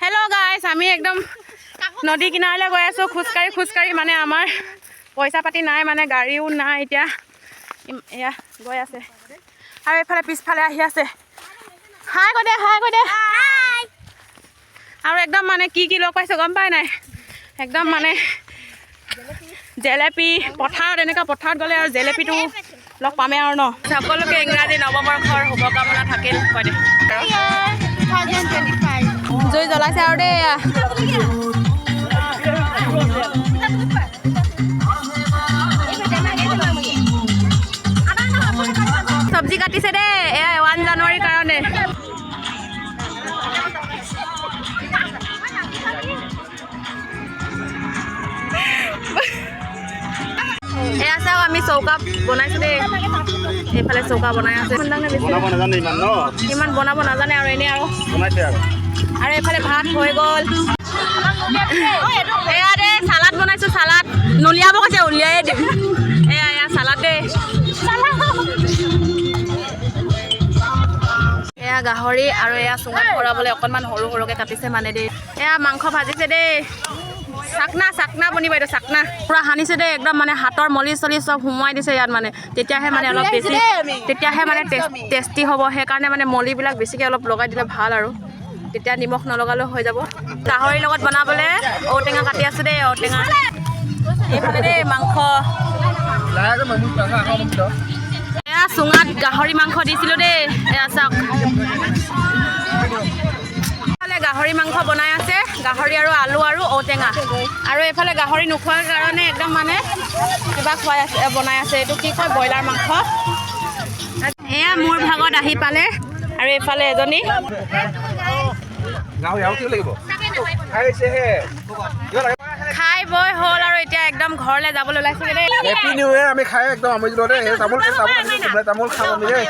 Hello' গাইছ, আমি একদম নদী কিনাৰলৈ গৈ আছোঁ খোজকাঢ়ি মানে আমাৰ পইচা পাতি নাই, মানে গাড়ীও নাই এতিয়া। এয়া গৈ আছে আৰু এইফালে পিছফালে আহি আছে। হাই কৈ দে আৰু একদম মানে কি লগ পাইছে গম পাই নাই? একদম মানে জেলেপি পথাৰত, এনেকুৱা পথাৰত গ'লে আৰু জেলেপিটো লগ পামেই আৰু ন। সকলোকে ইংৰাজী নৱবৰ্ষৰ শুভকামনা থাকিল কৈ দে। জুই জ্বলাইছে আৰু দেই। চব্জি কাটিছে দেই, এয়া 1 জানুৱাৰীৰ কাৰণে। এয়া চাওক, আমি চৌকা বনাইছো দেই। এইফালে চৌকা বনাই আছে। ইমান বনাব নাজানে আৰু এনেই আৰু এইফালে ভাত হৈ গ'ল। এয়া দে চালাড বনাইছো, চালাড নলিয়াব কৈছে, উলিয়াই দিম। এয়া চালাড দেই। এয়া গাহৰি আৰু এয়া চুঙাত ভৰাবলৈ অকণমান সৰুকৈ কাটিছে মানে দেই। এয়া মাংস ভাজিছে দেই। চাকনা বনিব, এইটো চাকনা পুৰা সানিছে দেই। একদম মানে হাতৰ মলি চলি চব সোমোৱাই দিছে ইয়াত, মানে তেতিয়াহে মানে অলপ বেছি, তেতিয়াহে মানে টেষ্টি হ'ব। সেইকাৰণে মানে মলিবিলাক বেছিকৈ অলপ লগাই দিলে ভাল আৰু তেতিয়া নিমখ নলগালেও হৈ যাব। গাহৰিৰ লগত বনাবলৈ ঔটেঙা কাটি আছো দেই, ঔটেঙা। এইফালে দেই মাংস, এয়া চুঙাত গাহৰি মাংস দিছিলোঁ দেই। এয়া চাওক, গাহৰি মাংস বনাই আছে, গাহৰি আৰু আলু আৰু ঔটেঙা। আৰু এইফালে গাহৰি নোখোৱাৰ কাৰণে একদম মানে কিবা বনাই আছে, এইটো কি কয়, ব্ৰইলাৰ মাংস। এয়া মোৰ ভাগত আহি পালে আৰু এইফালে এজনী খাই বৈ হ'ল আৰু এতিয়া একদম ঘৰলৈ যাবলৈ ওলাইছে দেই। Happy new year. আমি খাই একদম আমোদ লওঁ দেই। তামোল খাম আমি দেই।